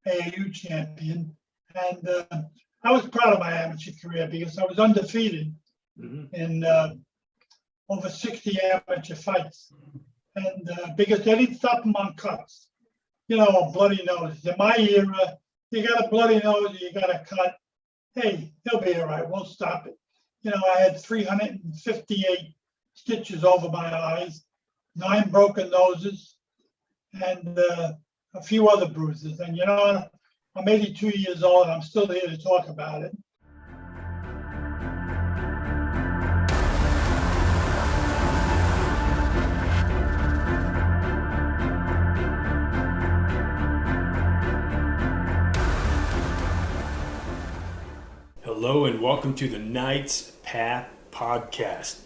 AAU champion. And I was proud of my amateur career because I was undefeated in over 60 amateur fights. And because they didn't stop them on cuts, on bloody noses. In my era, you got a bloody nose, you got a cut. Hey, he'll be all right. We'll stop it. I had 358 stitches over my eyes, 9 broken noses, and a few other bruises. And I'm 82 years old and I'm still here to talk about it. Hello and welcome to the Knight's Path podcast.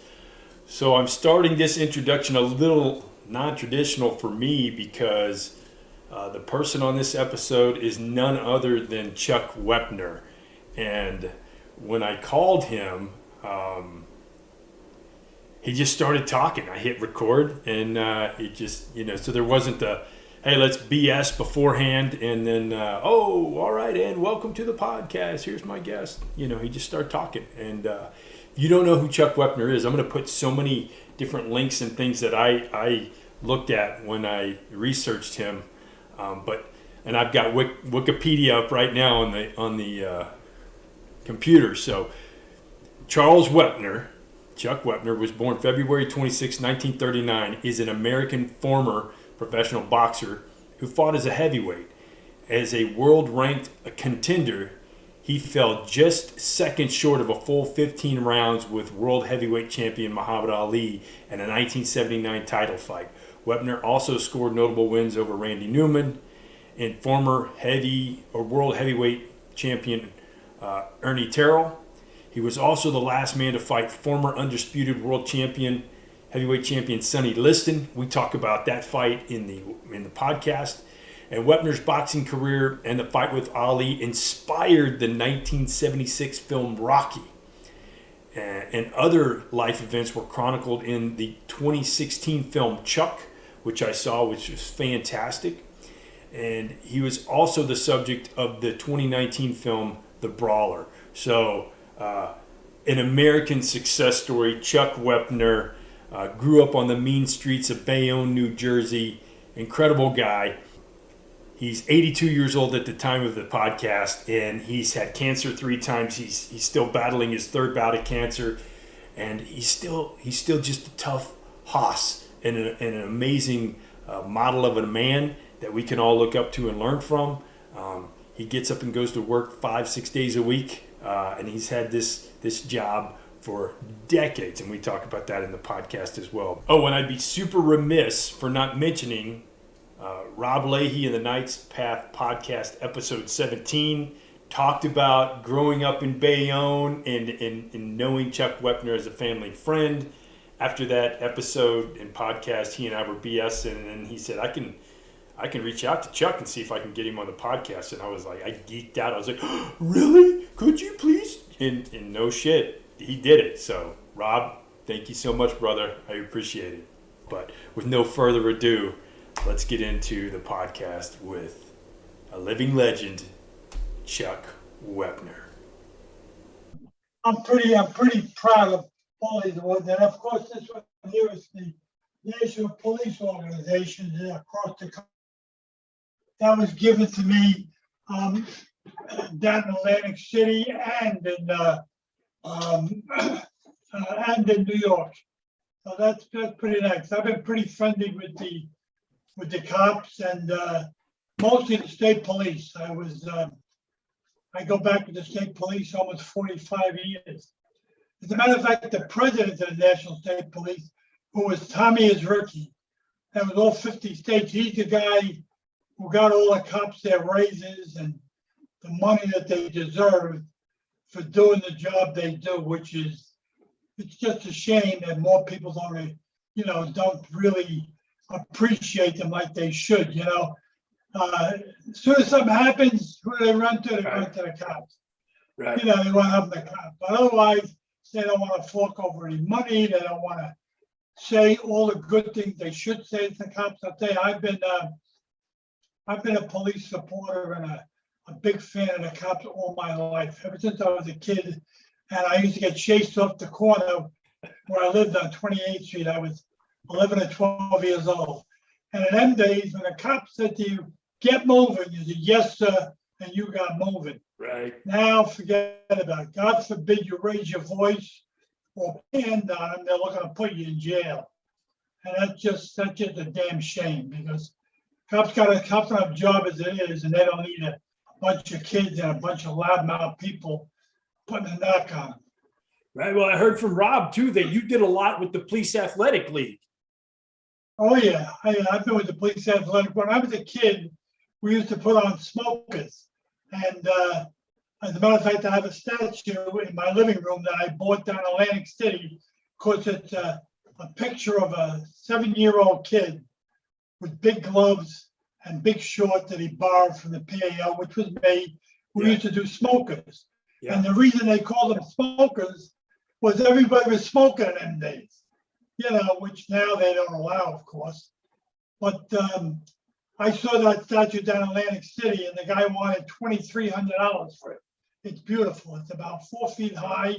So I'm starting this introduction a little non-traditional for me because the person on this episode is none other than Chuck Wepner. And when I called him, he just started talking. I hit record and it just, so there wasn't the, hey, let's BS beforehand and then, all right, and welcome to the podcast. Here's my guest. He just started talking. And if you don't know who Chuck Wepner is, I'm going to put so many different links and things that I looked at when I researched him. And I've got Wikipedia up right now on the computer. So Charles Wepner, Chuck Wepner, was born February 26, 1939, is an American former professional boxer who fought as a heavyweight. As a world-ranked contender, he fell just seconds short of a full 15 rounds with world heavyweight champion Muhammad Ali in a 1979 title fight. Wepner also scored notable wins over Randy Newman and former world heavyweight champion Ernie Terrell. He was also the last man to fight former undisputed world heavyweight champion Sonny Liston. We talk about that fight in the podcast. And Wepner's boxing career and the fight with Ali inspired the 1976 film Rocky. And other life events were chronicled in the 2016 film Chuck, which I saw, which was fantastic. And he was also the subject of the 2019 film The Brawler. So an American success story. Chuck Wepner grew up on the mean streets of Bayonne, New Jersey. Incredible guy. He's 82 years old at the time of the podcast, and he's had cancer 3 times. He's still battling his 3rd bout of cancer, and he's still just a tough hoss and an amazing model of a man that we can all look up to and learn from. He gets up and goes to work 5-6 days a week, and he's had this job for decades, and we talk about that in the podcast as well. Oh, and I'd be super remiss for not mentioning Rob Leahy in the Knight's Path podcast, episode 17, talked about growing up in Bayonne and knowing Chuck Wepner as a family friend. After that episode and podcast, he and I were BSing, and he said, I can reach out to Chuck and see if I can get him on the podcast. And I was like, I geeked out. I was like, oh, really? Could you please? And no shit, he did it. So, Rob, thank you so much, brother. I appreciate it. But with no further ado, let's get into the podcast with a living legend, Chuck Wepner. I'm pretty proud of all these awards. And of course, this one here is the National Police Organization across the country. That was given to me down in Atlantic City and in New York. So that's pretty nice. I've been pretty friendly with the cops and mostly the state police. I go back to the state police almost 45 years. As a matter of fact, the president of the National State Police, who was Tommy Izricki, that was all 50 states. He's the guy who got all the cops their raises and the money that they deserve for doing the job they do, which is, it's just a shame that more people don't really appreciate them like they should. As soon as something happens, who do they run to? They run to the cops. Right. They want to have the cops. But otherwise, they don't want to fork over any money. They don't want to say all the good things they should say to the cops. I'll tell you, I've been a police supporter and a big fan of the cops all my life, ever since I was a kid. And I used to get chased off the corner where I lived on 28th Street. I was 11 or 12 years old. And in them days, when a cop said to you, get moving, you said, yes, sir, and you got moving. Right. Now, forget about it. God forbid you raise your voice or hand on them, they're looking to put you in jail. And that's just a damn shame, because cops don't have a job as it is, and they don't need a bunch of kids and a bunch of loudmouth people putting a knock on them. Right. Well, I heard from Rob too that you did a lot with the Police Athletic League. Oh, yeah. I've been with the police athletic. When I was a kid, we used to put on smokers. And as a matter of fact, I have a statue in my living room that I bought down in Atlantic City, because it's a picture of a 7-year-old kid with big gloves and big shorts that he borrowed from the PAL, which was me. We used to do smokers. Yeah. And the reason they called them smokers was everybody was smoking in them days, which now they don't allow, of course. But I saw that statue down in Atlantic City, and the guy wanted $2,300 for it. It's beautiful. It's about 4 feet high,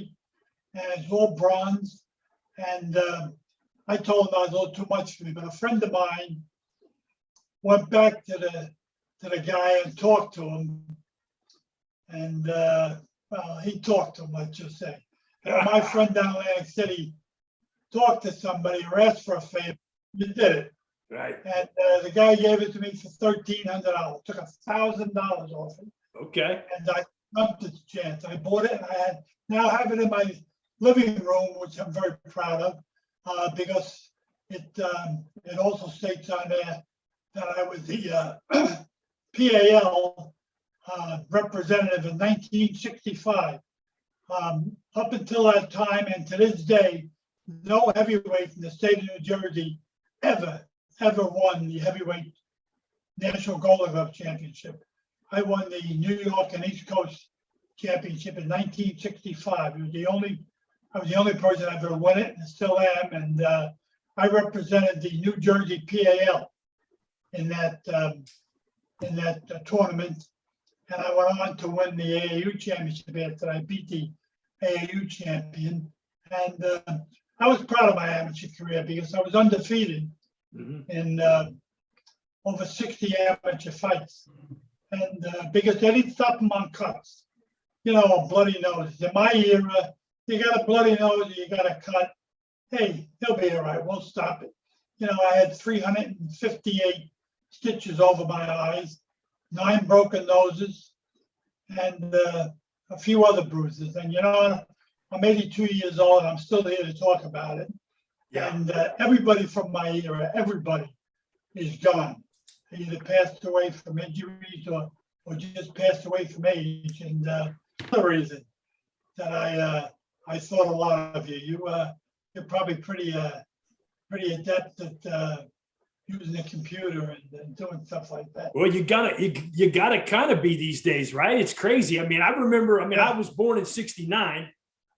and it's all bronze. And I told him that was a little too much for me, but a friend of mine went back to the guy and talked to him, and he talked to him, let's just say. And my friend down in Atlantic City talked to somebody or asked for a favor. You did it. Right. And the guy gave it to me for $1,300. Took $1,000 off it. Okay. And I jumped at the chance. I bought it, and I now have it in my living room, which I'm very proud of, because it also states on there that I was the PAL representative in 1965. Up until that time and to this day, no heavyweight from the state of New Jersey ever won the heavyweight National Golden Glove Championship. I won the New York and East Coast Championship in 1965. I was the only person that ever won it, and still am. And I represented the New Jersey PAL in that tournament. And I went on to win the AAU championship after I beat the AAU champion. And I was proud of my amateur career, because I was undefeated in over 60 amateur fights. And because they didn't stop them on cuts, bloody noses. In my era, you got a bloody nose, you got a cut. Hey, he'll be all right. We'll stop it. I had 358 stitches over my eyes, 9 broken noses, and a few other bruises. And I'm 82 years old, and I'm still here to talk about it. Yeah. And everybody from my era, everybody is gone. They either passed away from injuries or just passed away from age. And the reason that I thought a lot of you. You're probably pretty adept at using a computer and doing stuff like that. Well, you gotta kind of be these days, right? It's crazy. I mean, I remember. I was born in '69,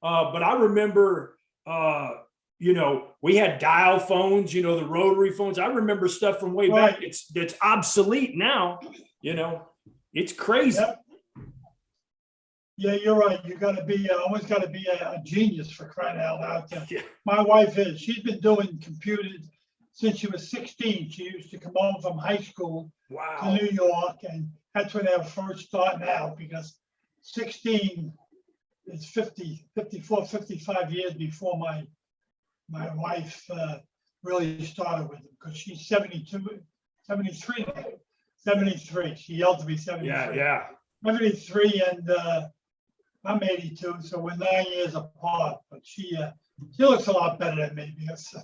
but I remember. We had dial phones. The rotary phones. I remember stuff from way back. It's obsolete now. It's crazy. Yep. Yeah, you're right. You got to be always got to be a genius, for crying out loud. Yeah. My wife is. She's been doing computers since she was 16. She used to come home from high school to New York, and that's when they were first starting out, because 16 is 54, 55 years before my wife really started with them, because she's 73 now. 73. She yelled to be 73. Yeah. 73, and I'm 82, so we're 9 years apart. But she looks a lot better than me, because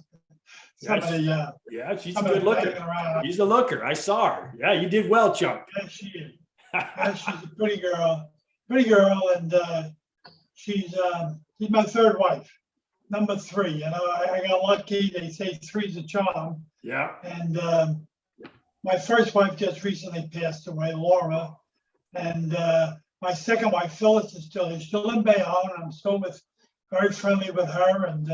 somebody. Yeah, she's a good looker. She's a looker. I saw her. Yeah, you did well, Chuck. Yeah, she is. She's a pretty girl, and she's my third wife, number 3. I got lucky. They say 3's a charm. Yeah. And my first wife just recently passed away, Laura, and my second wife, Phyllis, is still in Bayonne. I'm still very friendly with her, and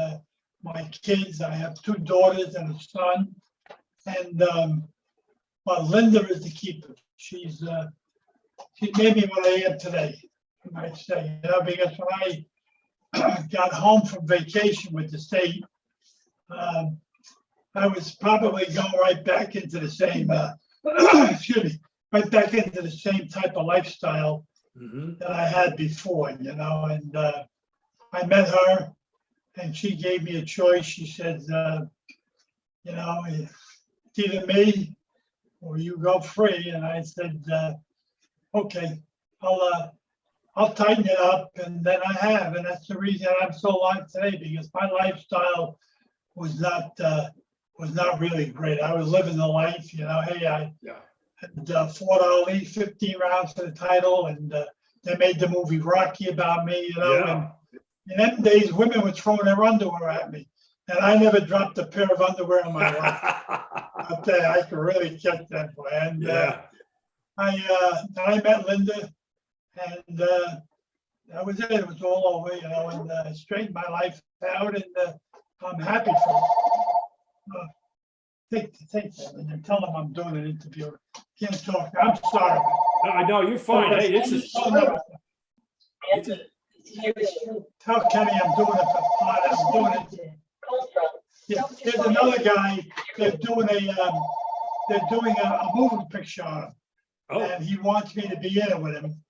my kids. I have 2 daughters and a son, and but Linda is the keeper. she made me what I am today, you might say, because when I got home from vacation with the state, I was probably going right back into the same, excuse me, right back into the same type of lifestyle that I had before, and I met her and she gave me a choice. She said, it's either me or you go free. And I said, okay, I'll tighten it up. And then I have, and that's the reason I'm so alive today, because my lifestyle was not really great. I was living the life, hey, I had fought Ali 15 rounds for the title, and they made the movie Rocky about me, and in them days, women were throwing their underwear at me, and I never dropped a pair of underwear in my life. I'll tell you, I could really catch that boy. And I met Linda, and that was it. It was all over, and I straightened my life out, and I'm happy for it. Take that and then tell them I'm doing an interview. Can't talk. I'm sorry. No, I know you're fine. Hey, this is. Tell Kenny I'm doing it for fun. I'm doing it. Yeah, there's another guy. They're doing a movie picture on him, and he wants me to be in it with him.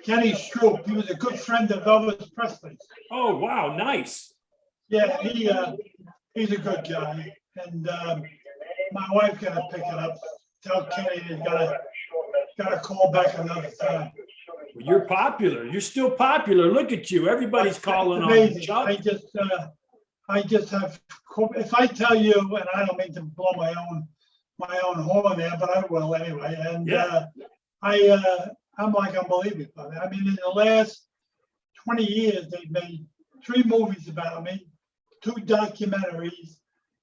Kenny Stroop. He was a good friend of Elvis Presley's. Oh wow, nice. Yeah, he's a good guy, and my wife's gonna pick it up. Tell Kenny he's gotta call back another time. Well, you're popular. You're still popular. Look at you. Everybody's calling on you, Chuck. I just have. If I tell you, and I don't mean to blow my own horn there, but I will anyway. And I'm like unbelievable. I mean, in the last 20 years, they've made 3 movies about me, 2 documentaries,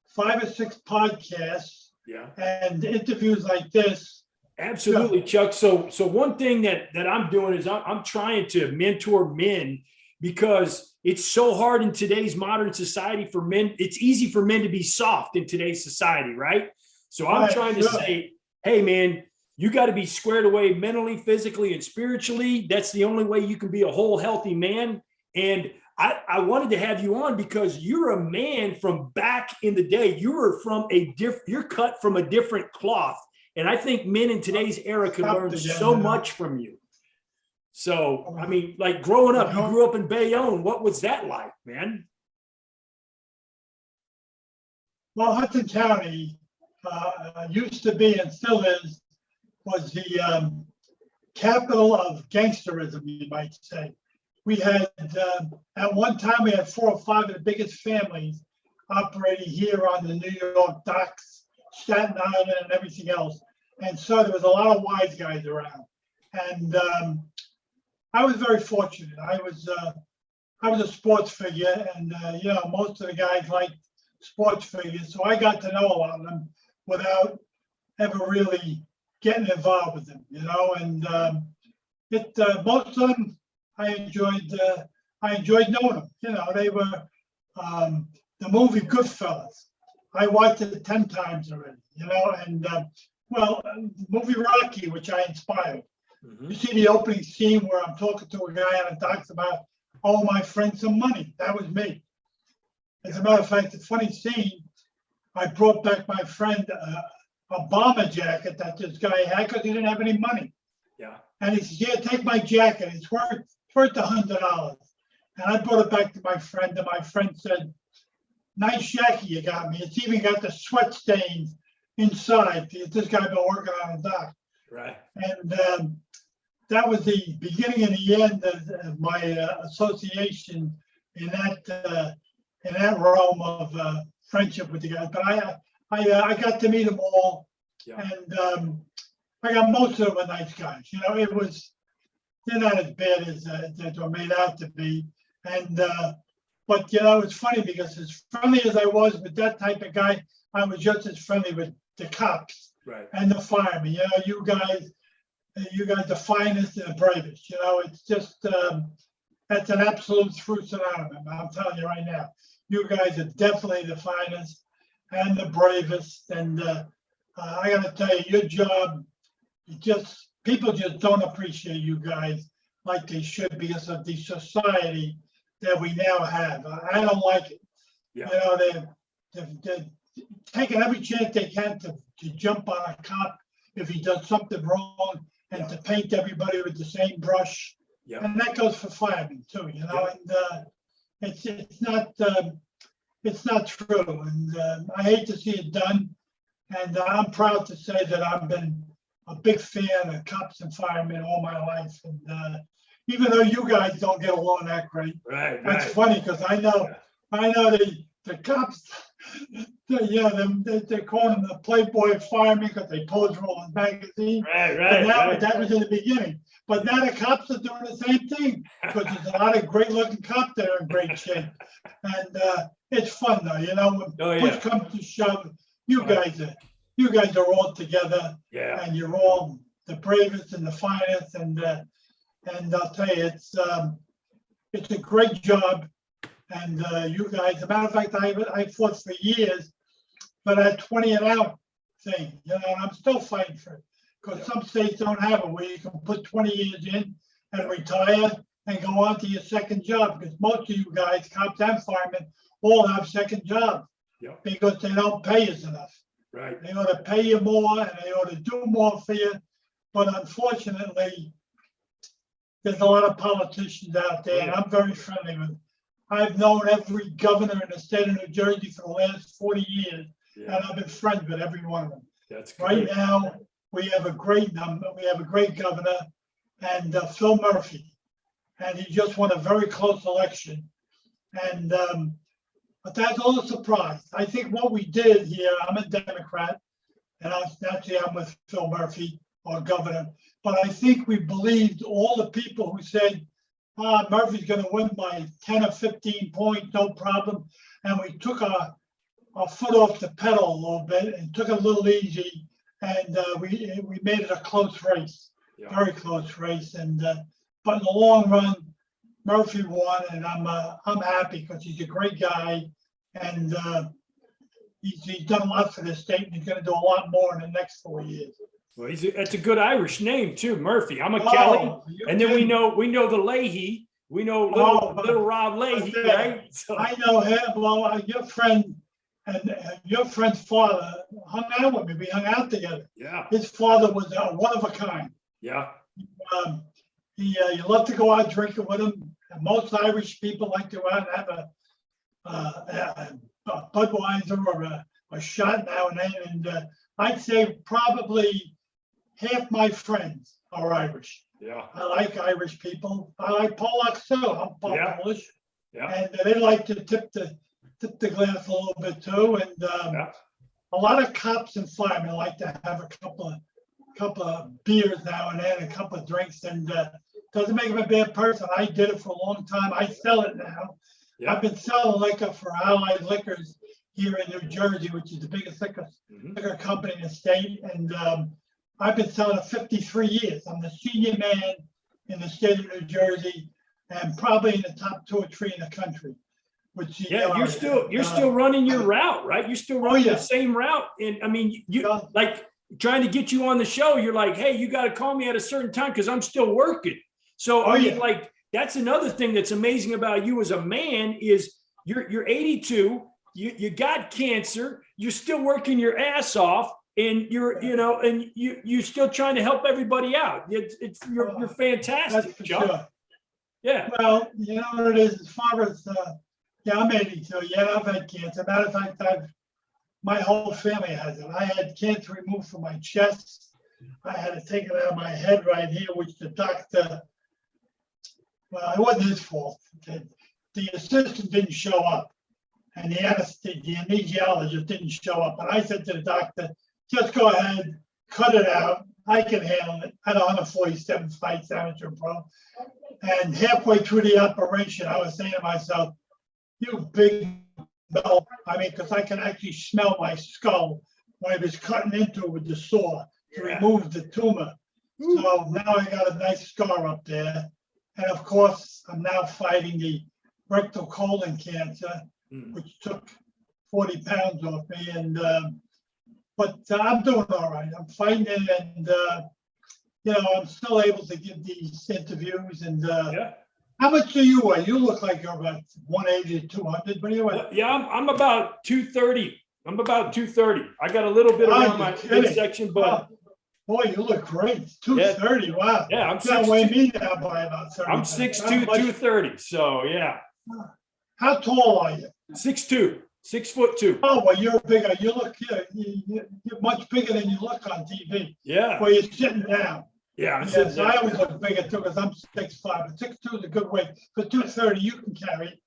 5 or 6 podcasts, and interviews like this. Absolutely, Chuck. So one thing that I'm doing is I'm trying to mentor men, because it's so hard in today's modern society for men. It's easy for men to be soft in today's society, right? So I'm trying to say, hey, man, you got to be squared away mentally, physically, and spiritually. That's the only way you can be a whole, healthy man. And I wanted to have you on because you're a man from back in the day. You were from you're cut from a different cloth. And I think men in today's era can learn so much from you. So, I mean, like growing up, you grew up in Bayonne. What was that like, man? Well, Hudson County used to be, and still is, was the capital of gangsterism, you might say. We had, at one time, we had 4 or 5 of the biggest families operating here on the New York docks, Staten Island, and everything else. And so there was a lot of wise guys around. And I was very fortunate. I was a sports figure, and most of the guys liked sports figures. So I got to know a lot of them without ever really getting involved with them, and most of them I enjoyed knowing them. They were the movie Goodfellas. I watched it 10 times already, and the movie Rocky, which I inspired. You see the opening scene where I'm talking to a guy and it talks about, oh, my friend, some money. That was me. As a matter of fact, the funny scene, I brought back my friend a bomber jacket that this guy had because he didn't have any money. Yeah. And he said, yeah, take my jacket. It's worth $100. And I brought it back to my friend, and my friend said, nice jacket you got me. It's even got the sweat stains inside. This guy been working on a dock. Right. And that was the beginning and the end of my association in that realm of friendship with the guys. But I got to meet them all, and I got most of them were nice guys. They're not as bad as they're made out to be. And but it's funny because as friendly as I was with that type of guy, I was just as friendly with the cops and the firemen. You guys, the finest and the bravest. It's just that's an absolute true synonymous. I'm telling you right now, you guys are definitely the finest and the bravest. And I got to tell you, your job people just don't appreciate you guys like they should because of the society that we now have. I don't like it. Yeah. You know, they're taking every chance they can to jump on a cop if he does something wrong and Yeah. to paint everybody with the same brush. Yeah. And that goes for firemen too, you know, and it's not true. And I hate to see it done. And I'm proud to say that I've been a big fan of cops and firemen all my life. And even though you guys don't get along that great, Right. that's funny because I know the cops, they're calling them the Playboy firemen because they pose for all the magazines. But now that was in the beginning. But now the cops are doing the same thing because there's a lot of great looking cops that are in great shape. And it's fun though, you know, when push comes to shove, you guys are all together. Yeah. And you're all the bravest and the finest. And I'll tell you, it's a great job. And you guys, as a matter of fact, I fought for years for that 20 and out thing, you know, and I'm still fighting for it. Because some states don't have it where you can put 20 years in and retire and go on to your second job. Because most of you guys, cops and firemen, all have second jobs because they don't pay us enough. Right. They ought to pay you more and they ought to do more for you. But unfortunately, there's a lot of politicians out there, and I'm very friendly with them. I've known every governor in the state of New Jersey for the last 40 years, and I've been friends with every one of them. That's good. Right now, we have a great governor, and Phil Murphy, and he just won a very close election. And but that's all a surprise. I think what we did here, I'm a Democrat, and I'm with Phil Murphy, our governor. But I think we believed all the people who said, Murphy's going to win by 10 or 15 points, no problem. And we took our foot off the pedal a little bit and took it a little easy. And we made it a close race, very close race. And but in the long run, Murphy won, and I'm happy because he's a great guy, and he's done a lot for this state, and he's going to do a lot more in the next 4 years. Well, that's a good Irish name too, Murphy. I'm a Kelly, and then we know the Leahy. We know little Rob Leahy, right? So. I know him. Well, your friend and your friend's father hung out with me. We hung out together. Yeah. His father was one of a kind. Yeah. You love to go out drinking with him. And most Irish people like to go out and have a Budweiser or a shot now and then. And I'd say probably half my friends are Irish. Yeah. I like Irish people. I like Polacks too. I'm Polish. Yeah. And they like to tip the glass a little bit too. And a lot of cops and firemen like to have a couple of beers now and then, a couple of drinks, and doesn't make them a bad person. I did it for a long time. I sell it now. I've been selling liquor for Allied Liquors here in New Jersey, which is the biggest liquor company in the state. And I've been selling it 53 years. I'm the senior man in the state of New Jersey, and probably in the top 2 or 3 in the country. Which you're still running your route, right? You're still running the same route. And I mean, you like trying to get you on the show. You're like, hey, you got to call me at a certain time because I'm still working. So I mean, like, that's another thing that's amazing about you as a man is you're 82. You got cancer. You're still working your ass off, and you're still trying to help everybody out. You're fantastic, John. Sure. Yeah. Well, you know what it is as far as I'm 82. Yeah, I've had cancer. Matter of fact, my whole family has it. I had cancer removed from my chest. I had it taken out of my head right here, which the doctor. Well, it wasn't his fault. The assistant didn't show up, and the anesthesiologist didn't show up. And I said to the doctor, just go ahead, cut it out. I can handle it. I had 147 fights amateur pro. And halfway through the operation, I was saying to myself, you big bell. I mean, because I can actually smell my skull when I was cutting into it with the saw to remove the tumor. So now I got a nice scar up there. And of course, I'm now fighting the rectal colon cancer, which took 40 pounds off me. And but I'm doing all right. I'm fighting it, and I'm still able to give these interviews. And Yeah. how much do you weigh? You look like you're about 180 to 200. What do you weigh? Yeah, I'm about 230. I'm about 230. I got a little bit Wow, around you're my kidding. midsection, but Boy, you look great. 230. Wow. yeah, I'm You gotta weigh 6'2". me down by about 30. I'm 6'2", 230. So yeah, How tall are you? 6'2", 6'2". Oh, well, you're bigger. You look, you're much bigger than you look on TV. Yeah, Well, you're sitting down. yeah. Yes, I always look bigger too because I'm 6'5", but 6'2" is a good weight. For 230, you can carry it.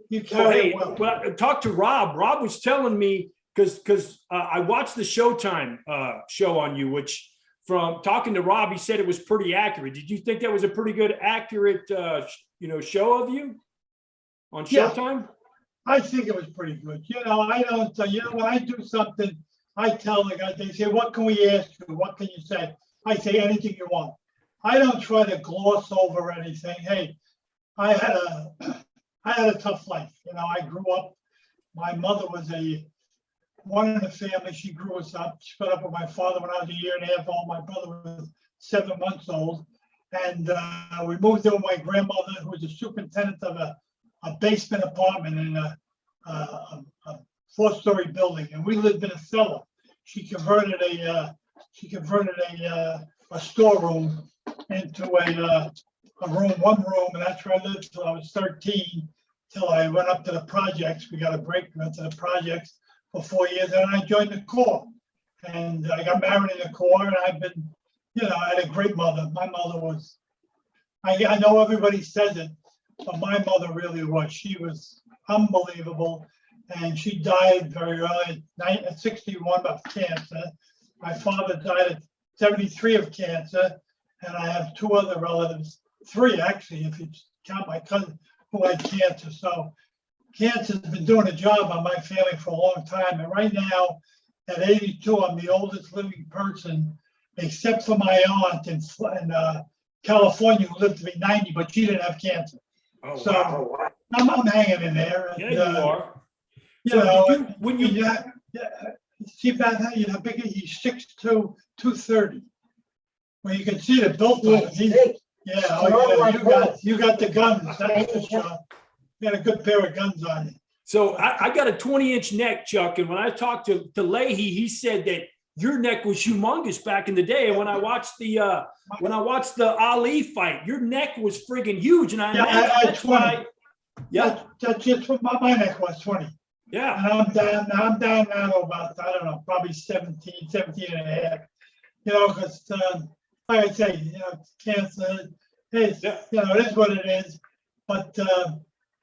You Well, carry hey, it well. well, talk to Rob. Rob was telling me because I watched the Showtime show on you, which from talking to Rob, he said it was pretty accurate. Did you think that was a pretty good, accurate, show of you on Yeah. Showtime? I think it was pretty good. I don't, when I do something, I tell the guy, they say, what can we ask you? What can you say? I say anything you want. I don't try to gloss over anything. Hey, I had a tough life. I grew up, my mother was one in the family. She grew us up, split up with my father when I was a year and a half old. My brother was 7 months old. And we moved in with my grandmother, who was a superintendent of a basement apartment in a 4-story building. And we lived in a cellar. She converted a storeroom into a room, one room. And that's where I lived till I was 13, till I went up to the projects. We got a break, went to the projects for 4 years, and I joined the Corps. And I got married in the Corps, and I've been, I had a great mother. My mother was, I know everybody says it, but my mother really was. She was unbelievable, and she died very early, at 61 of cancer. My father died at 73 of cancer, and I have 2 other relatives, 3 actually, if you count my cousin who had cancer. So cancer has been doing a job on my family for a long time. And right now, at 82, I'm the oldest living person, except for my aunt in California, who lived to be 90, but she didn't have cancer. Oh, So wow. I'm hanging in there. And, Yeah, you are. You So know, did you- when you see about how big he's 6'2", 230. Well, you can see the built on him. Yeah, you got the guns. That's for sure. You got a good pair of guns on you. So I got a 20-inch neck, Chuck, and when I talked to Leahy, he said that your neck was humongous back in the day. And when I watched the Ali fight, your neck was friggin' huge, and I imagine that's 20. why. Yeah, That's just what my neck was, 20. yeah. And I'm down now to about, I don't know, probably 17 and a half. Because like I say, cancer, it is what it is. But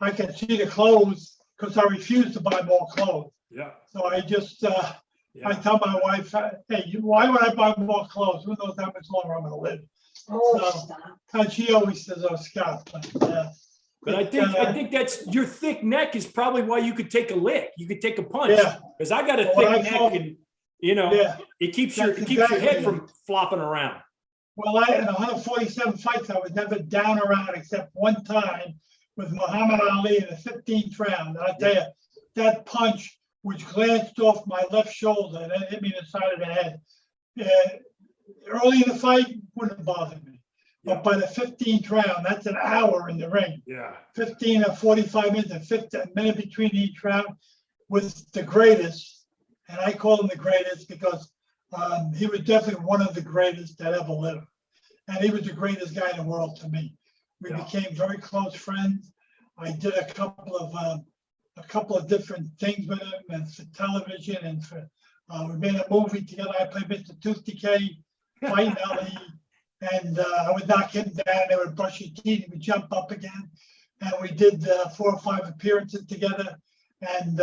I can see the clothes because I refuse to buy more clothes. Yeah. So I just, I tell my wife, hey, why would I buy more clothes? Who knows how much longer I'm going to live? And she always says, oh, Scott. But I think that's your thick neck is probably why you could take a lick. You could take a punch. Yeah. Because I got a thick neck, and it keeps your head from flopping around. Well, in 147 fights, I was never down or out except one time with Muhammad Ali in the 15th round. And I tell you, that punch, which glanced off my left shoulder and then hit me in the side of the head, early in the fight wouldn't have bothered me. But by the 15th round, that's an hour in the ring. Yeah. 15 or 45 minutes, and 50 minutes between each round was the greatest. And I call him the greatest because he was definitely one of the greatest that ever lived. And he was the greatest guy in the world to me. We became very close friends. I did a couple of different things with him, and for television, and for we made a movie together. I played Mr. Tooth Decay, fighting Ali, and I would knock him down. They would brush his teeth. He would jump up again, and we did 4 or 5 appearances together. And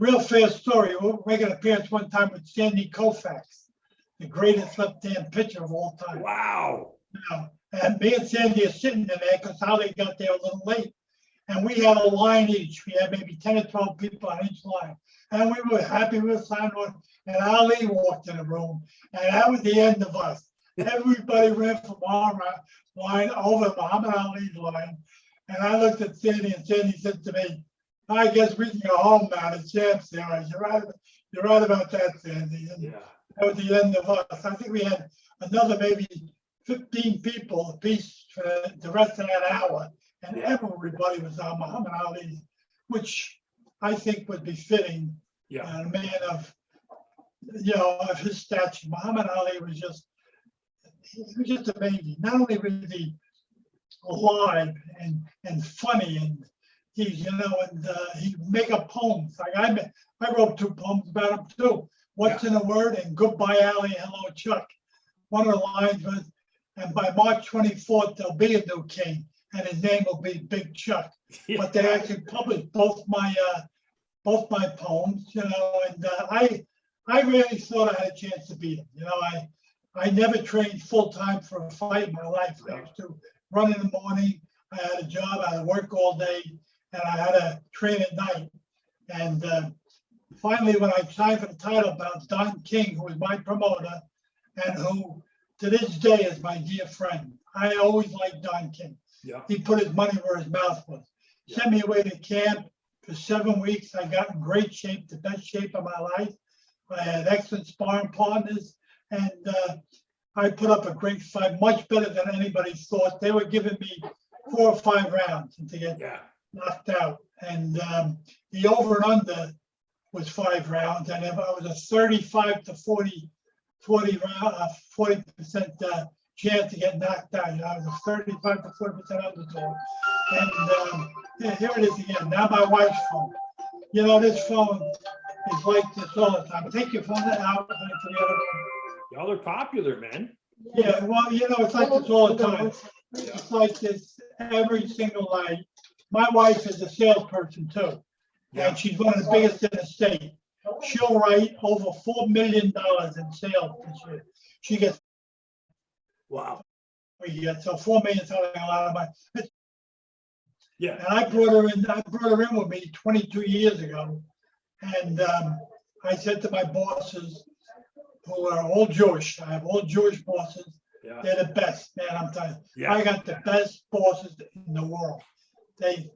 real fast story. We made an appearance one time with Sandy Koufax, the greatest left-hand pitcher of all time. Wow. And me and Sandy are sitting in there because Ali got there a little late. And we had a line each. We had maybe 10 or 12 people on each line. And we were happy with the sign on. And Ali walked in the room. And that was the end of us. Everybody ran from our line over Muhammad Ali's line. And I looked at Sandy, and Sandy said to me, I guess we can go home now. The champ's there. I said, you're right about that, Sandy. And that was the end of us. I think we had another maybe 15 people apiece for the rest of that hour, and everybody was on Muhammad Ali, which I think would be fitting. Yeah. A man of, of his stature. Muhammad Ali was just amazing. Not only was he alive and funny, and he'd make up poems. Like I wrote 2 poems about him too. What's in a Word and Goodbye Ali, Hello Chuck. One of the lines was, and by March 24th, there'll be a new king, and his name will be Big Chuck. Yeah. But they actually published both my poems, and I really thought I had a chance to beat him. I never trained full time for a fight in my life. I used to run in the morning. I had a job. I had to work all day, and I had to train at night. And finally, when I signed for the title bout, Don King, who was my promoter, and who to this day is my dear friend. I always liked Don King. Yeah. He put his money where his mouth was. Sent me away to camp for 7 weeks. I got in great shape, the best shape of my life. I had excellent sparring partners, and I put up a great fight, much better than anybody thought. They were giving me 4 or 5 rounds to get knocked out, and the over and under was 5 rounds, and if I was a 35 to 40% chance to get knocked out. I was a 35 to 40% underdog. And here it is again. Now my wife's phone. This phone is like this all the time. Take your phone out and forget it. Y'all are popular, man. Yeah, well, it's like this all the time. It's like this every single night. My wife is a salesperson too, and she's one of the biggest in the state. She'll write over $4 million in sales this year. She gets so 4 million is a lot of money. Yeah. And I brought her in with me 22 years ago, and I said to my bosses, who are all Jewish. I have all Jewish bosses. Yeah. They're the best, man. I'm telling you. Yeah. I got the best bosses in the world. They've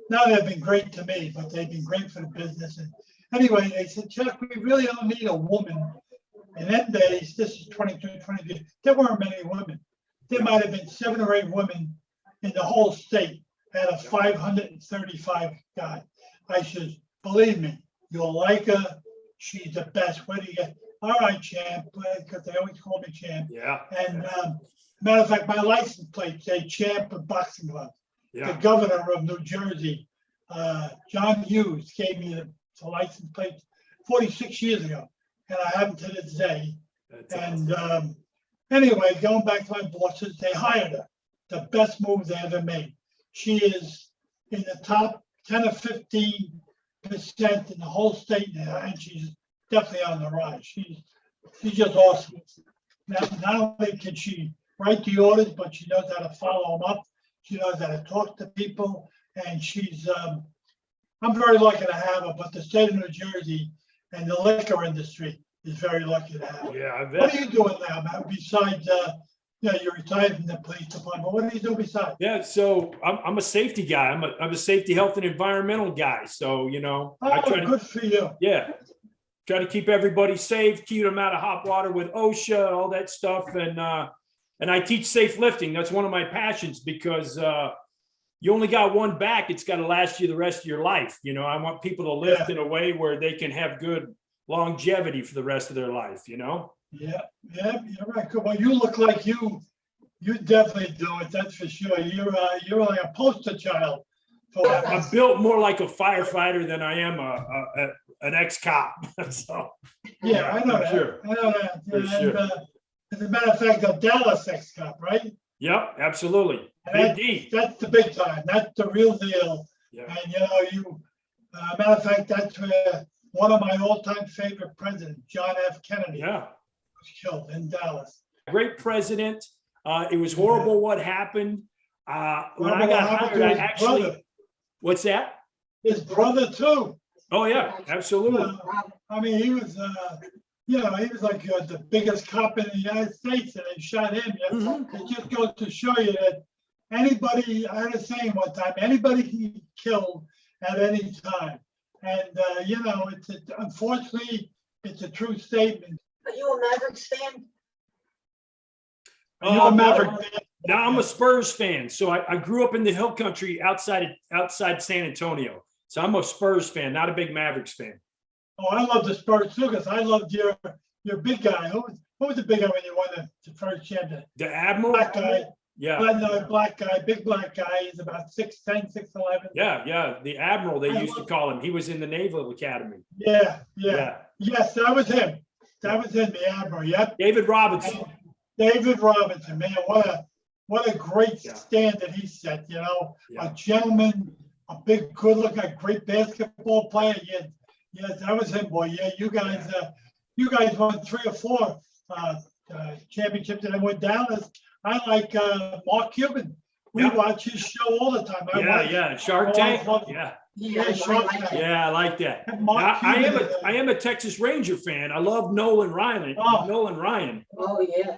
been great to me, but they've been great for the business. And anyway, they said, Chuck, we really don't need a woman. In them days, this is 22, there weren't many women. There might have been 7 or 8 women in the whole state out of 535 guys. I said, believe me, you'll like her. She's the best. Where do you get? All right, champ, because they always call me champ. Yeah. And matter of fact, my license plate say champ of boxing gloves. Yeah. The governor of New Jersey, John Hughes, gave me the license plate 46 years ago, and I have them to this day. And anyway, going back to my bosses, they hired her. The best move they ever made. She is in the top 10 or 15% in the whole state now, and she's definitely on the rise. She's just awesome. Not only can she write the orders, but she knows how to follow them up. She knows how to talk to people, and she's. I'm very lucky to have her. But the state of New Jersey and the liquor industry is very lucky to have her. Yeah, I bet. What are you doing now, man? Besides, you're retired from the police department. What do you do besides? Yeah, so I'm a safety guy. I'm a safety, health, and environmental guy. So I try to, good for you. Yeah, try to keep everybody safe, keep them out of hot water with OSHA, all that stuff, and I teach safe lifting. That's one of my passions because you only got one back. It's got to last you the rest of your life. I want people to lift in a way where they can have good longevity for the rest of their life. Yeah, you're right. Well, you look like you definitely do it. That's for sure. You're like a poster child. I'm built more like a firefighter than I am an ex-cop. So yeah, I know that. Sure. I know that. For sure. As a matter of fact, a Dallas ex-cop, right? Yep, absolutely. That's the big time. That's the real deal. Yeah. And matter of fact, that's where one of my all-time favorite presidents, John F. Kennedy, was killed in Dallas. Great president. It was horrible what happened. When I got hired, I actually. Brother. What's that? His brother too. Oh yeah, absolutely. I mean, he was, he was like the biggest cop in the United States, and they shot him. It just goes to show you that anybody, I had a saying one time, anybody can be killed at any time. And, unfortunately, it's a true statement. Are you a Maverick fan? Are you a Maverick fan? Now I'm a Spurs fan. So I grew up in the hill country outside San Antonio. So I'm a Spurs fan, not a big Mavericks fan. Oh, I love the Spurs too, because I loved your big guy. Who was the big guy when you won the first championship? The Admiral? Black guy. Yeah. Black guy, big black guy. He's about 6'10", 6'11". Yeah. The Admiral, they used to call him. He was in the Naval Academy. Yeah. Yes, that was him. That was him, the Admiral. Yep. David Robinson. David Robinson, man, what a great standard he set. A gentleman, a big, good-looking, great basketball player. Yes, that was him, boy. Yeah, you guys won 3 or 4 championships, and then with Dallas, I like Mark Cuban. We watch his show all the time. Shark Tank. Shark Tank. Yeah, I like that. I am a Texas Ranger fan. I love Nolan Ryan. Nolan Ryan. Oh yeah.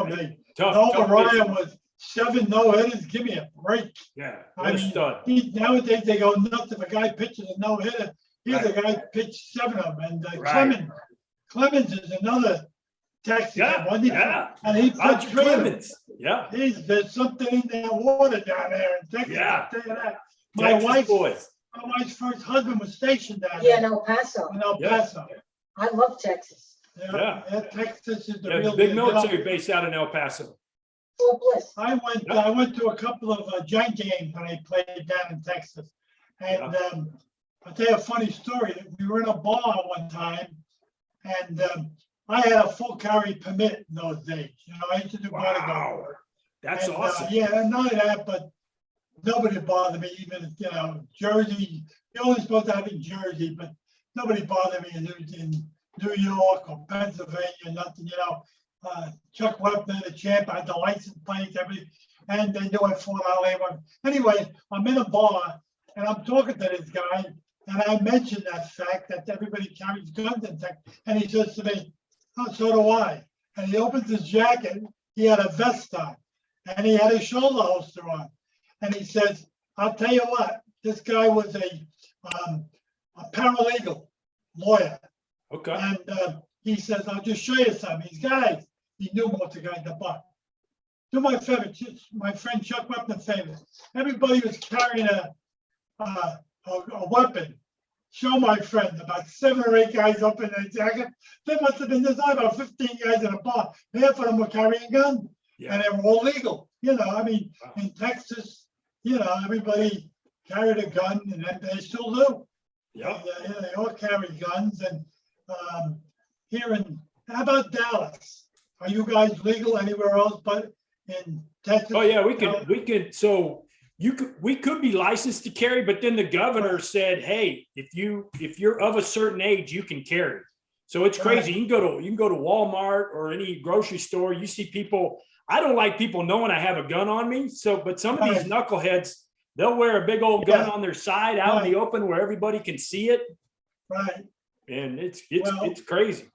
Man. Tough Ryan was 7 no-hitters. Give me a break. Yeah, I mean, stud. Nowadays they go nuts if a guy pitches a no-hitter. Here's a guy pitched 7 of them, and Clemens is another Texas. And he pitched 3 of them. Yeah, there's something in that water down there in Texas. I'll tell you that. My wife's first husband was stationed down there. Yeah, in El Paso. I love Texas. Texas is the real big military base out in El Paso. Full bliss. I went to a couple of giant games when I played down in Texas, and I'll tell you a funny story. We were in a bar one time, and I had a full carry permit in those days. I used to do bodyguard work. That's awesome. And not only that, but nobody bothered me. Even Jersey, you're only supposed to have in Jersey, but nobody bothered me in New York or Pennsylvania, nothing. Chuck Wepner, the champ, I had the license plates, everything, and they knew I fought out. Anyway, I'm in a bar and I'm talking to this guy, and I mentioned that fact that everybody carries guns in Texas, and he says to me, "Oh, so do I." And he opens his jacket. He had a vest on, and he had a shoulder holster on, and he says, "I'll tell you what. This guy was a paralegal lawyer." Okay. And he says, "I'll just show you something. These guys," he knew most of the guys in the bar. Do my favor, my friend Chuck Wepner favor. Everybody was carrying a weapon. Show my friend about 7 or 8 guys up in their jacket. There must have been about 15 guys in a bar. Half of them were carrying guns, and they were all legal. In Texas, everybody carried a gun, and they still do. They all carry guns. And how about Dallas? Are you guys legal anywhere else but in Texas? Oh yeah, we could. So we could be licensed to carry, but then the governor said, "Hey, if you're of a certain age, you can carry." So it's crazy. You can go to Walmart or any grocery store. You see people. I don't like people knowing I have a gun on me. But some of these knuckleheads, they'll wear a big old gun on their side out in the open where everybody can see it. Right. And it's crazy.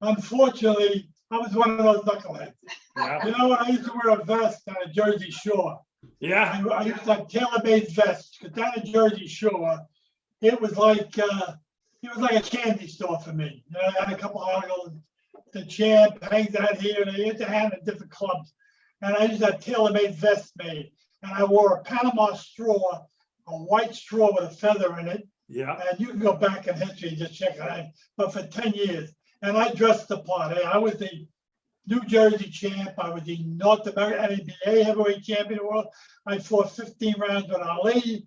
Unfortunately, I was one of those knuckleheads. Yeah. When I used to wear a vest on a Jersey Shore. Yeah. I used to have tailor-made vests, because down at Jersey Shore, it was like a candy store for me. I had a couple of articles. The champ hangs out here, and they used to have in different clubs. And I used to have tailor-made vests made. And I wore a Panama straw, a white straw with a feather in it. Yeah. And you can go back in history and just check it out. But for 10 years. And I dressed the part. I was the New Jersey champ. I was the North American NBA heavyweight champion of the world. I fought 15 rounds with Ali.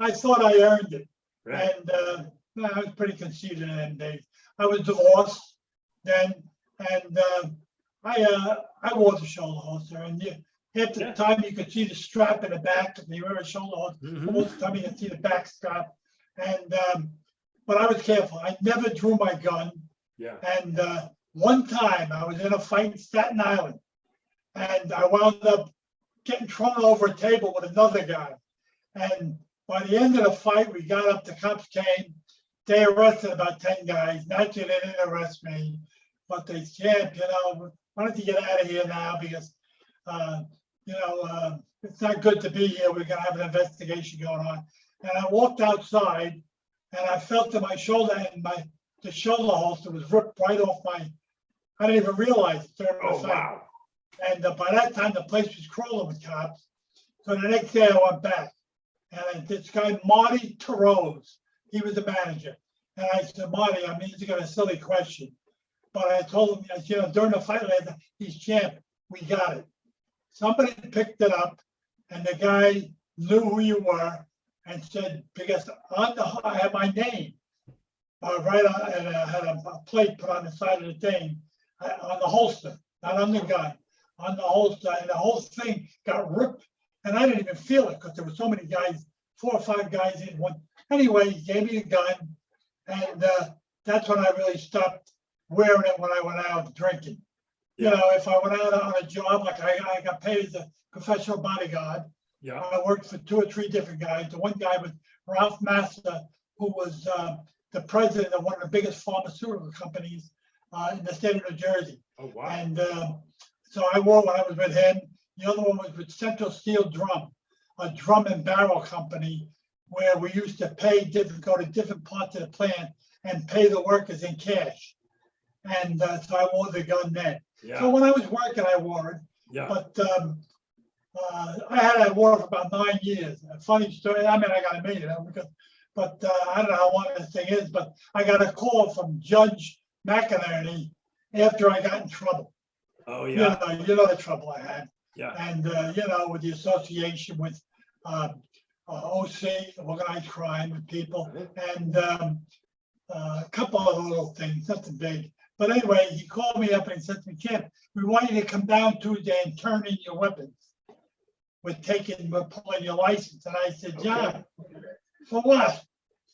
I thought I earned it. Right. And I was pretty conceited in them days. I was divorced then, and I wore the shoulder holster. And half the time you could see the strap in the back, and you wear a shoulder holster. Most of the time you could see the back strap. And but I was careful. I never drew my gun. Yeah. And one time I was in a fight in Staten Island, and I wound up getting thrown over a table with another guy. And by the end of the fight, we got up, the cops came. They arrested about 10 guys. Naturally, they didn't arrest me, but they said, why don't you get out of here now, because it's not good to be here. We're going to have an investigation going on. And I walked outside, and I felt to my shoulder, and the shoulder holster was ripped right off I didn't even realize it. Oh, wow. And by that time, the place was crawling with cops. So the next day I went back. And this guy, Marty Terose, he was the manager. And I said, Marty, I mean, he's got a silly question. But I told him, I said, you know, during the fight, he's champ. We got it. Somebody picked it up, and the guy knew who you were and said, because I had my name right on, and I had a plate put on the side of the thing, on the holster, not on the gun, on the holster. And the whole thing got ripped. And I didn't even feel it because there were so many guys, 4 or 5 guys in one. Anyway, he gave me a gun. And that's when I really stopped wearing it when I went out drinking. You know, if I went out on a job, like I got paid as a professional bodyguard. Yeah. I worked for 2 or 3 different guys. The one guy was Ralph Massa, who was the president of one of the biggest pharmaceutical companies in the state of New Jersey. Oh, wow. And so I wore when I was with him. The other one was with Central Steel Drum, a drum and barrel company where we used to go to different parts of the plant and pay the workers in cash. And so I wore the gun then. Yeah. So when I was working, I wore it. Yeah. But I wore it for about 9 years. A funny story. I mean, I got to admit it because, but I don't know how long this thing is. But I got a call from Judge McInerney after I got in trouble. Oh yeah. You know the trouble I had. Yeah. And you know, with the association with OC, organized crime, with people, and a couple of little things, nothing big. But anyway, he called me up and he said to me, Champ, we want you to come down Tuesday and turn in your weapons. We're pulling your license. And I said, John, for what?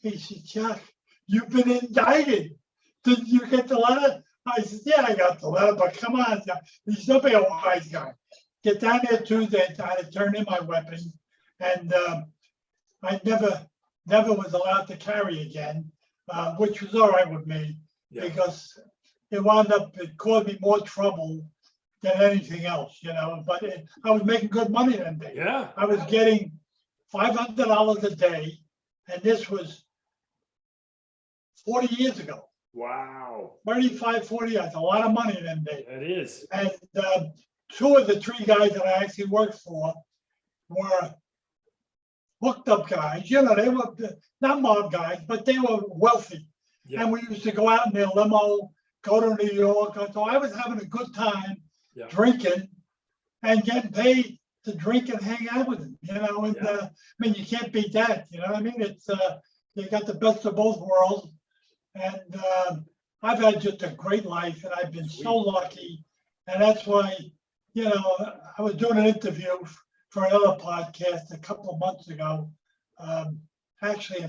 He said, Chuck, you've been indicted. Didn't you get the letter? I said, yeah, I got the letter, but come on. He's not being a wise guy. Get down there Tuesday and try to turn in my weapon. And I never was allowed to carry again, which was all right with me because it caused me more trouble than anything else, you know. But I was making good money that day. Yeah. I was getting $500 a day, and this was 40 years ago. Wow. 35, 40, that's a lot of money in them days. That is. And 2 of the 3 guys that I actually worked for were hooked up guys. You know, they were not mob guys, but they were wealthy. Yeah. And we used to go out in their limo, go to New York. So I was having a good time drinking and getting paid to drink and hang out with them, you know. And I mean, you can't beat that, you know what I mean? It's you got the best of both worlds. And I've had just a great life, and I've been so lucky. And that's why, you know, I was doing an interview for another podcast a couple of months ago, actually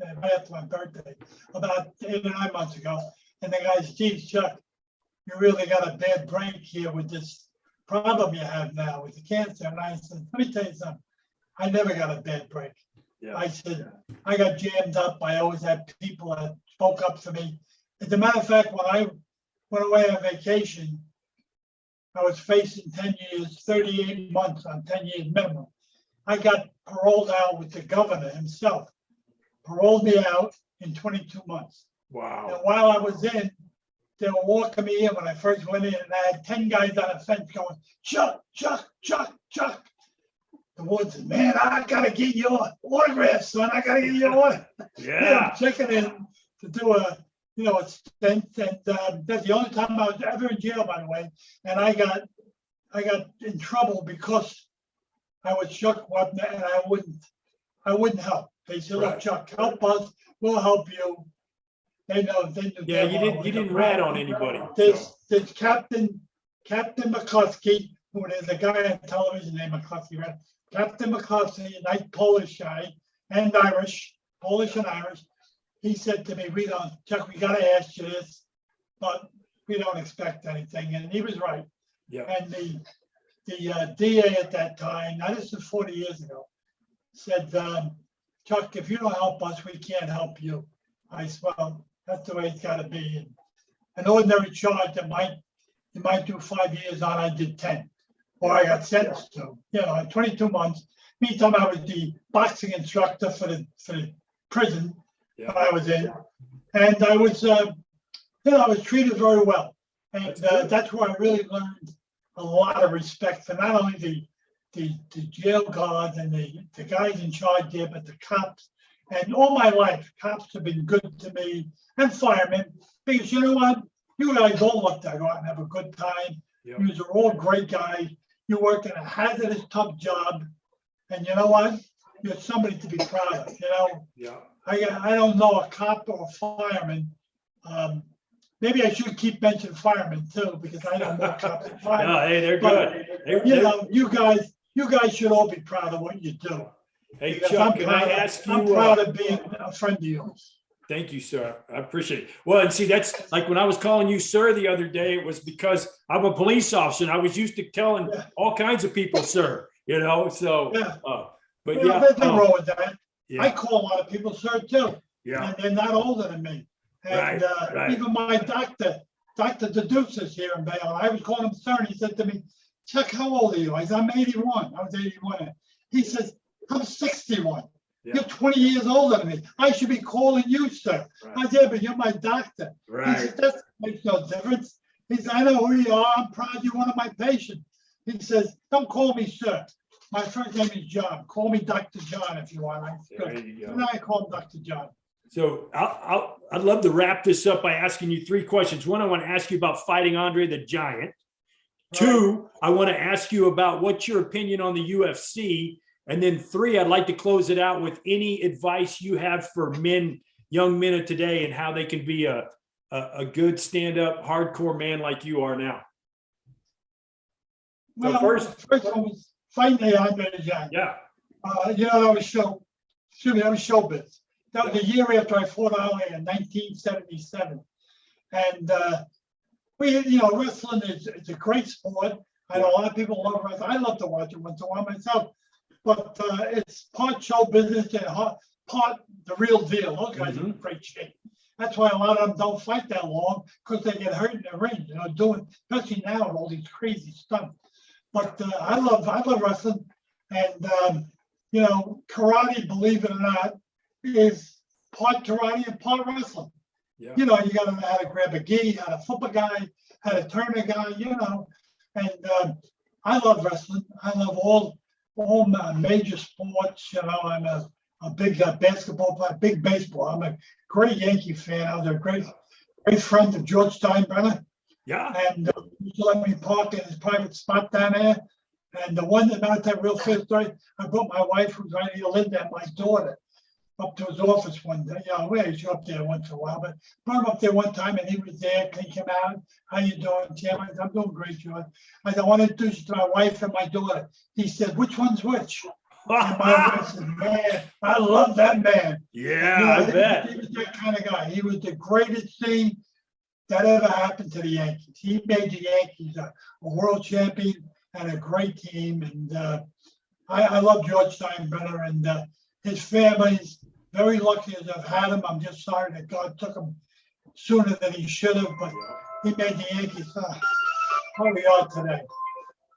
right after my birthday, about 8 or 9 months ago. And the guy, Steve, Chuck, you really got a bad break here with this problem you have now with the cancer. And I said, let me tell you something. I never got a bad break. Yeah. I said, I got jammed up. I always had people that spoke up for me. As a matter of fact, when I went away on vacation, I was facing 10 years, 38 months on 10 years minimum. I got paroled out with the governor himself, paroled me out in 22 months. Wow. And while I was in, they were walking me in when I first went in, and I had 10 guys on a fence going, Chuck, Chuck, Chuck, Chuck. The warden said, man, I got to get your autograph, son. I got to get your autograph. Yeah. Checking in to do a stint. And that's the only time I was ever in jail, by the way. And I got in trouble because I was Chuck Wepner, and I wouldn't help. They said, look, Chuck, help us. We'll help you. They know. Yeah, you didn't rat on anybody. There's Captain McCluskey, who is a guy on television named McCluskey, right? Captain McCluskey, a nice Polish guy, and Irish, Polish and Irish. He said to me, Chuck, we got to ask you this, but we don't expect anything. And he was right. Yeah. And the DA at that time, now this is 40 years ago, said, Chuck, if you don't help us, we can't help you. I said, well, that's the way it's got to be. And an ordinary charge that you might do 5 years on, I did 10. Or I got sentenced to, 22 months. Meantime, I was the boxing instructor for the prison that I was in. And I was, I was treated very well. And that's where I really learned a lot of respect for not only the jail guards and the guys in charge there, but the cops. And all my life, cops have been good to me, and firemen, because you know what? You guys all look to go out and have a good time. Yep. You are all great guys. You work in a hazardous, tough job. And you know what? You're somebody to be proud of, you know? Yeah. I don't know a cop or a fireman. Maybe I should keep mentioning firemen too, because I know more cops than firemen. Yeah, hey, they're But, good. you know, you guys should all be proud of what you do. Hey, Because Chuck, can I ask you? I'm proud of being a friend of yours. Thank you, sir. I appreciate it. Well, and see, that's like when I was calling you sir the other day, it was because I'm a police officer and I was used to telling all kinds of people sir, you know, so, Yeah. but Well, yeah. there's nothing wrong with that. I Yeah, call a lot of people sir too, yeah, and they're not older than me. And right. even my doctor, Dr. Deduce is here in Bayonne. I was calling him sir, and he said to me, Chuck, how old are you? I said, I'm 81. I was 81. He says, I'm 61. Yeah. You're 20 years older than me. I should be calling you sir. I Right. said, yeah, but you're my doctor. He Right. said, that makes no difference. He said, I know who you are. I'm proud you're one of my patients. He says, don't call me sir. My first name is John. Call me Dr. John if you want. There you go. And I call him Dr. John. So I'd love to wrap this up by asking you three questions. One, I want to ask you about fighting Andre the Giant. Two, I want to ask you about what's your opinion on the UFC. And then three, I'd like to close it out with any advice you have for men, young men of today, and how they can be a good stand-up, hardcore man like you are now. So Well, first- first one was fighting the Andre the Giant. Yeah, You know, that was showbiz. That was a year after I fought Ali in 1977. And wrestling is a great sport. I know a lot of people love wrestling. I love to watch it once in a while myself. But it's part show business and part the real deal. Those guys are in great shape. That's why a lot of them don't fight that long, because they get hurt in the ring, you know, especially now with all these crazy stuff. But I love wrestling. And, karate, believe it or not, is part karate and part wrestling. yeah. You know, you got to know how to grab a gi, how to flip a guy, how to turn a guy, you know. And I love wrestling. I love all major sports. You know, I'm a big basketball player, big baseball. I'm a great Yankee fan. I was a great friend of George Steinbrenner. Yeah. And he used to let me park in his private spot down there. And the one about that real fast story, I brought my wife, who's right here, lived there, my daughter, up to his office one day. Yeah, we used to go up there once in a while, but brought him up there one time and he was there. He came out. How you doing, Tim? I said, I'm doing great, George. I said, I want to introduce you to my wife and my daughter. He said, which one's which? And my wife said, man, I love that man. Yeah, I bet. He was that kind of guy. He was the greatest thing that ever happened to the Yankees. He made the Yankees a world champion and a great team. And I love George Steinbrenner, and his family's very lucky to have had him. I'm just sorry that God took him sooner than he should have, but he made the Yankees where we are today.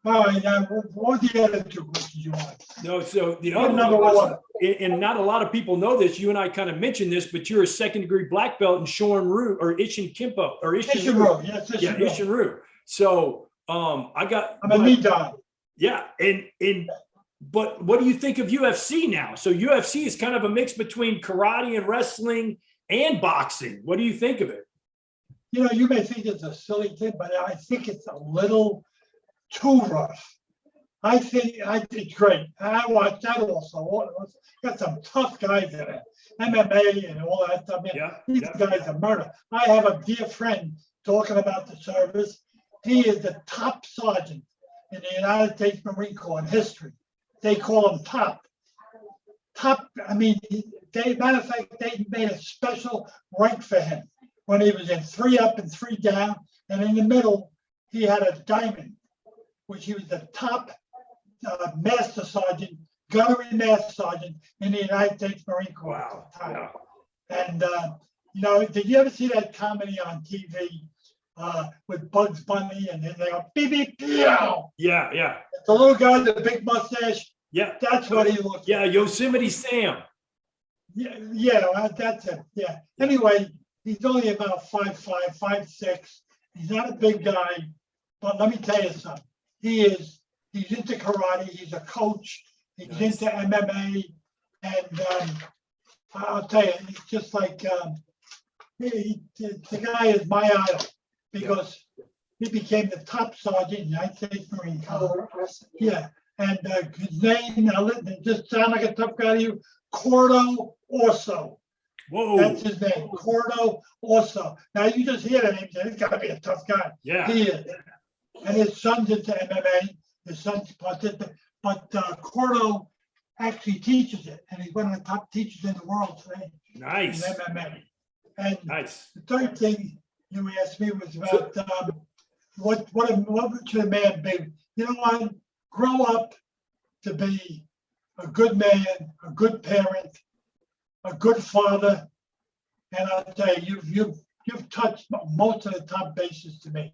All right, now, what was the other two questions you want? No, so the other Number one was, one. and not a lot of people know this, you and I kind of mentioned this, but you're a second-degree black belt in Shorin-ryu or Ishin Kimpo or Ishin-ryu, yes, Yeah, Ishin-ryu. Ishin-ryu. So I'm a knee down. Yeah, but what do you think of UFC now? So UFC is kind of a mix between karate and wrestling and boxing. What do you think of it? You know, you may think it's a silly thing, but I think it's a little too rough. I think it's great. I watched that also. Got some tough guys in it. MMA and all that stuff. Yeah, These guys are murder. I have a dear friend talking about the service. He is the top sergeant in the United States Marine Corps in history. They call him top. I mean, matter of fact, they made a special rank for him when he was in 3 up and 3 down. And in the middle, he had a diamond, which he was the top master sergeant, gunnery master sergeant in the United States Marine Corps. Wow. At the time. Yeah. And, did you ever see that comedy on TV with Bugs Bunny and then they go, beep, beep, pew. Yeah. The little guy with the big mustache, Yeah. that's what he looks Yeah, like. Yosemite Sam. Yeah, that's it. Yeah. Anyway, he's only about 5'5", 5'6". He's not a big guy, but let me tell you something. he's into karate. He's a coach. He's Nice. into MMA, and I'll tell you, it's just like the guy is my idol because he became the top sergeant in the United States Marine Corps. Yeah, and his name, now it just sound like a tough guy to you, Cordo Orso. Whoa. That's his name, Cordo Orso. Now you just hear that name, he's got to be a tough guy. Yeah. He is. And his son's into MMA. His son's participating, but Cordo actually teaches it, and he's one of the top teachers in the world today in Nice. MMA. And Nice. the third thing you asked me was about what should a man be? You know what? Grow up to be a good man, a good parent, a good father, and I'll tell you, you've touched most of the top bases to me.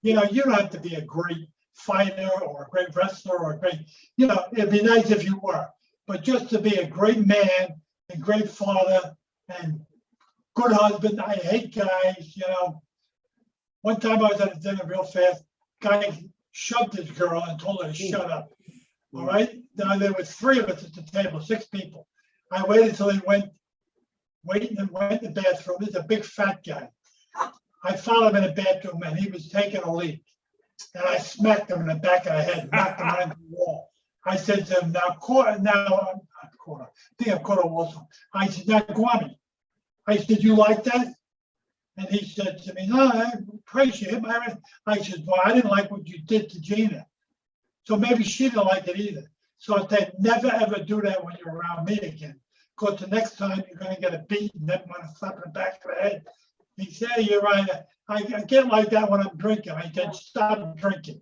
You know, you don't have to be a great fighter or a great wrestler or a great, you know, it'd be nice if you were, but just to be a great man and great father and good husband. I hate guys, you know. One time I was at a dinner real fast, guy shoved his girl and told her to shut up. All right. Now there were 3 of us at the table, 6 people. I waited till he went in the bathroom. He's a big fat guy. I followed him in the bathroom and he was taking a leak. And I smacked him in the back of the head, knocked him right into the wall. I said to him, I think I'm Cordo also. I said, now Guami. I said, did you like that? And he said to me, no, I appreciate it. I said, well, I didn't like what you did to Gina. So maybe she didn't like it either. So I said, never ever do that when you're around me again. Because the next time you're going to get a beat and then want to slap in the back of the head. He said, yeah, you're right. I get like that when I'm drinking. I said, stop drinking.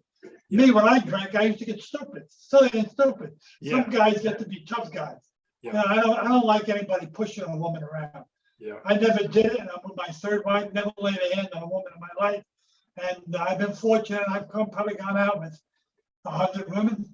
Me, when I drank, I used to get stupid, silly and stupid. Yeah. Some guys get to be tough guys. Yeah. You know, I don't like anybody pushing a woman around. Yeah. I never did it, and I'm with my 3rd wife, never laid a hand on a woman in my life. And I've been fortunate. I've probably gone out with 100 women.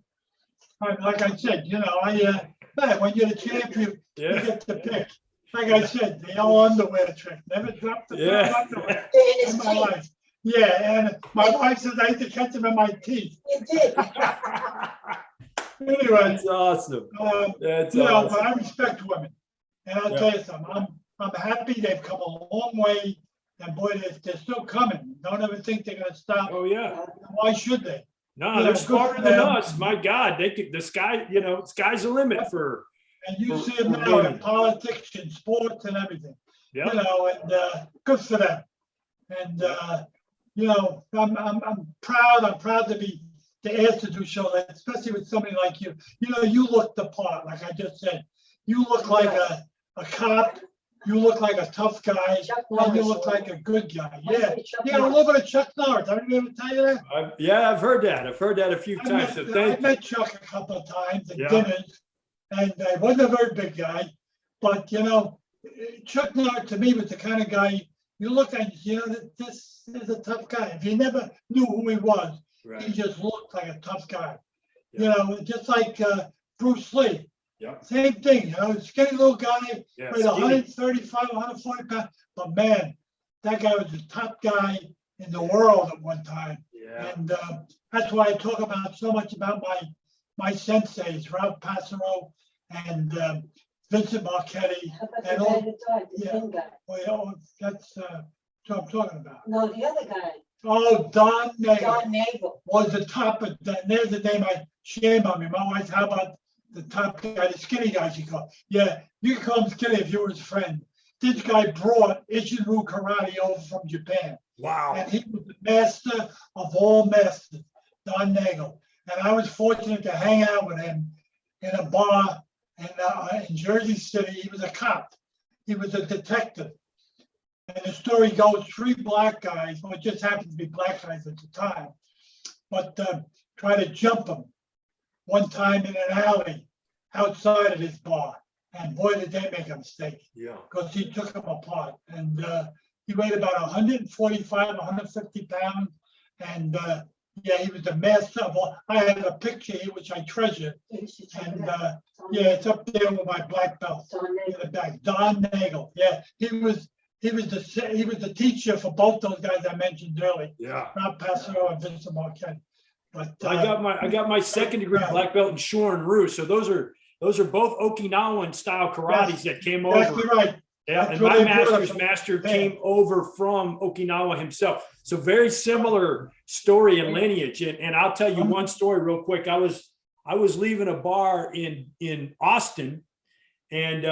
Like I said, you know, man, when you're the champ, you get to pick. Like I said, the old underwear trick. Never dropped the underwear in my life. Yeah, and my wife says I had to catch them in my teeth. You did. Anyway, That's awesome. That's you know, awesome. but I respect women. And I'll tell you something, I'm happy they've come a long way. And boy, they're still coming. Don't ever think they're gonna stop. Oh yeah. Why should they? No, Yeah, they're good smarter for than them. us. My God, they could. The sky, you know, sky's the limit for. And you For- see them for now in women. politics and sports and everything. Yeah. You know, and good for them. And you know, I'm proud. I'm proud to be asked to do shows, especially with somebody like you. You know, you look the part, like I just said. You look like a cop. You look like a tough guy, Chuck and you Norris, look or- like a good guy. Why Yeah, say Chuck yeah. A Norris? little bit of Chuck Norris. I didn't even tell you that. I've heard that. I've heard that a few times. So I thank you. met Chuck a couple of times at Yeah. dinners, and I wasn't a very big guy, but you know, Chuck Norris to me was the kind of guy you look at, you know, this is a tough guy. If you never knew who he was, he Right. just looked like a tough guy. Yeah. You know, just like Bruce Lee. Yeah. Same thing, you know, skinny little guy, Yeah. weighed skinny. 135, 140 pounds, but man, that guy was the top guy in the world at one time. Yeah. And that's why I talk about so much about my senseis, Ralph Passero and Vincent Marchetti. How about And the guy all, that died, the yeah. thin guy? well, that's what I'm talking about. No, the other guy, Oh, Don Nagel John Nagel. was the top of that. There's the name I shame on me. My wife, how about the top guy, the skinny guy she called? Yeah, you can call him skinny if you were his friend. This guy brought Ishinru karate over from Japan. Wow. And he was the master of all masters, Don Nagel. And I was fortunate to hang out with him in a bar in Jersey City. He was a cop. He was a detective. And the story goes, 3 black guys, well, it just happened to be black guys at the time, but try to jump him one time in an alley outside of his bar. And boy, did they make a mistake, Yeah. because he took him apart. And he weighed about 145, 150 pounds. And yeah, he was the master of all. I have a picture here, which I treasure. You should check And it out. yeah, it's up there with my black belt John in Nagel. the back. Don Nagel. Yeah, he was the teacher for both those guys I mentioned earlier, Yeah. Rob Passero and Vincent Marchetti. But I got my second degree black belt in Shore and Roo. So those are both Okinawan style karates that came over. exactly right. Yeah, That's and where my they brought master's us master from. came over from Okinawa himself. So very similar story and lineage. And I'll tell you one story real quick. I was leaving a bar in Austin, and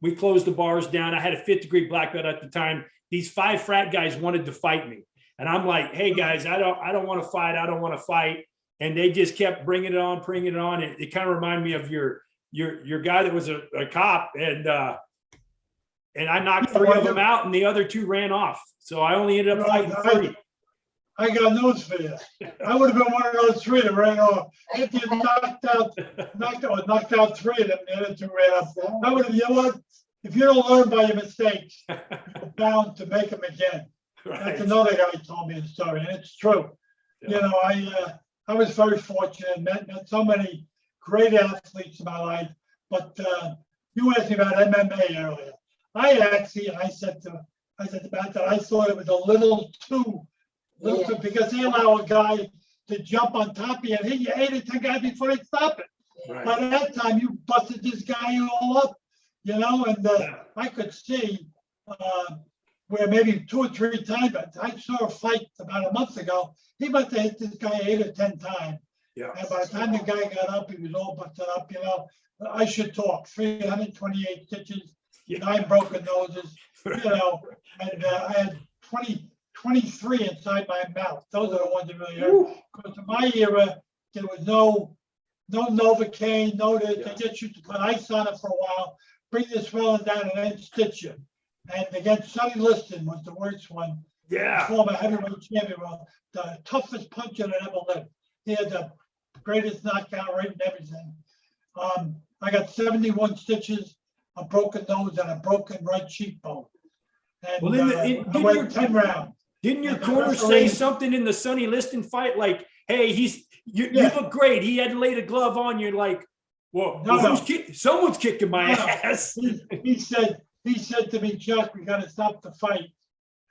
we closed the bars down. I had a 5th degree black belt at the time. These 5 frat guys wanted to fight me. And I'm like, hey guys, I don't want to fight. I don't want to fight. And they just kept bringing it on. It kind of reminded me of your guy that was a cop. And I knocked 3 of them out and the other 2 ran off. So I only ended up fighting 3. I got news for you. I would have been one of those 3 that ran off. If you knocked out 3 of them, the other 2 ran off. I would have, you know what? If you don't learn by your mistakes, you're bound to make them again. Right. That's another guy told me the story, and it's true. Yeah. You know, I was very fortunate, met so many great athletes in my life. But you asked me about MMA earlier. I said to Matt that I thought it was a little too because they allow a guy to jump on top of you and hit you 8 or 10 guys before they stop it. Right. By that time, you busted this guy all up, you know, and I could see where maybe 2 or 3 times. I saw a fight about a month ago. He must have hit this guy 8 or 10 times. Yeah. And by the time the guy got up, he was all busted up, you know. I should talk. 328 stitches, 9 broken noses, you know, and I had 23 inside my mouth. Those are the ones that really hurt. Because in my era, there was no Novocaine, they just used to put ice on it for a while, bring the swelling down, and then stitch you. And against Sonny Liston was the worst one. Yeah. Former heavyweight champion, the toughest puncher that ever lived. He had the greatest knockout rate and everything. I got 71 stitches, a broken nose, and a broken right cheekbone. And I went 10 rounds. Didn't your corner say something in the Sonny Liston fight like, "Hey, you look great. He hadn't laid a glove on you." Like, well, someone's kicking my ass. He said to me, "Chuck, we got to stop the fight.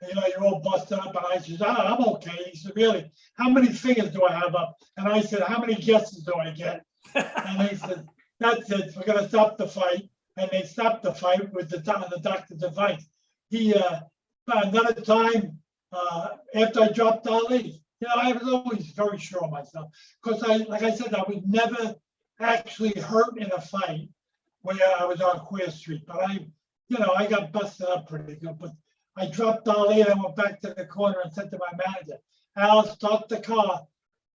You know, you're all busted up." And I said, "I'm okay." He said, "Really? How many fingers do I have up?" And I said, "How many guesses do I get?" And he said, "That's it. We're going to stop the fight." And they stopped the fight with the doctor's advice. Another time, after I dropped Ali, you know, I was always very sure of myself because like I said, I was never actually hurt in a fight where I was on Queer Street, but I got busted up pretty good. But I dropped Ali and I went back to the corner and said to my manager, "Al, stop the car.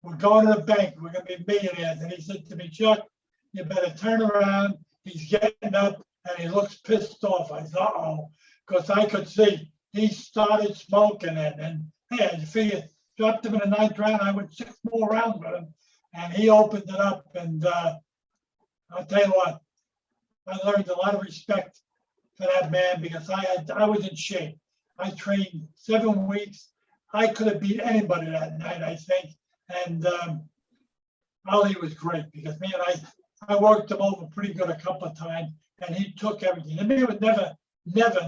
We're going to the bank. We're going to be millionaires." And he said to me, "Chuck, you better turn around." He's getting up and he looks pissed off. I thought, "Uh-oh," because I could see he started smoking it. And hey, I figured, dropped him in the 9th round. I went 6 more rounds with him, and he opened it up. And I'll tell you what, I learned a lot of respect for that man because I was in shape. I trained 7 weeks. I could have beat anybody that night, I think. And Ali was great because, man, I worked him over pretty good a couple of times, and he took everything. And he was never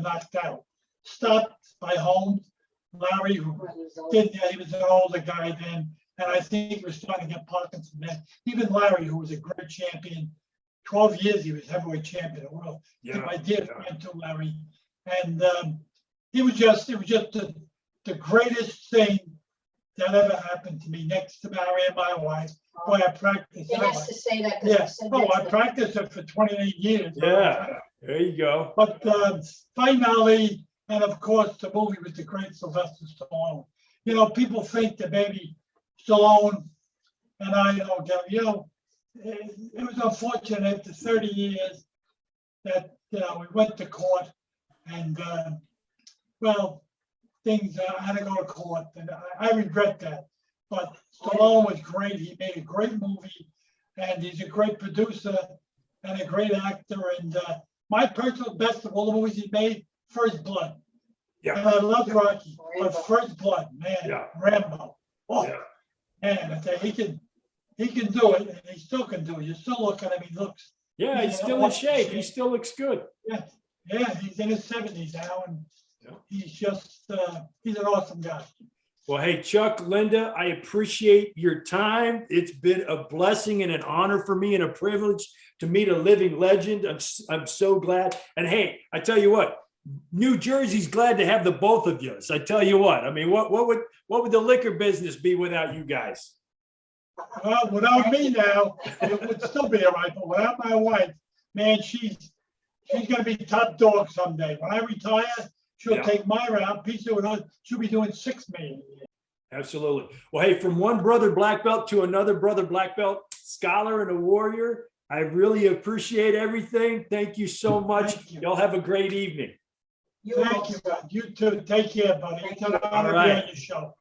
knocked out. Stopped by Holmes, Larry, who didn't. He was an older guy then, and I think he was starting to get Parkinson then. Even Larry, who was a great champion, 12 years he was heavyweight champion of the world. Yeah, my dear friend too, Larry, and it was just the greatest thing that ever happened to me. Next to marrying my wife, boy, I practiced. He has to say that. Yes. I practiced it for 28 years. Yeah, there you go. But finally, and of course, the movie with the great Sylvester Stallone. You know, people think that maybe Stallone and I don't get, you know, it was unfortunate after 30 years that, you know, we went to court and, things, I had to go to court, and I regret that. But Stallone was great. He made a great movie, and he's a great producer and a great actor. And my personal best of all the movies he made, First Blood. Yeah. And I love Rocky, but First Blood, man, Rambo. Oh, man, I tell you, he can do it, and he still can do it. You still look at him, he looks. Yeah, he's still in shape. He still looks good. Yeah, he's in his 70s now, and he's just, he's an awesome guy. Well, hey, Chuck, Linda, I appreciate your time. It's been a blessing and an honor for me and a privilege to meet a living legend. I'm so glad. And hey, I tell you what, New Jersey's glad to have the both of you. I tell you what, I mean, what would the liquor business be without you guys? Well, without me now, it would still be all right, but without my wife, man, she's gonna be top dog someday. When I retire, she'll Yeah. take my round, piece of it, she'll be doing 6 million. Absolutely. Well, hey, from one brother black belt to another brother black belt, scholar and a warrior, I really appreciate everything. Thank you so much. Thank you. Y'all have a great evening. You're Thank you, bud. You too. Take care, buddy. It's an honor to be right. on your show.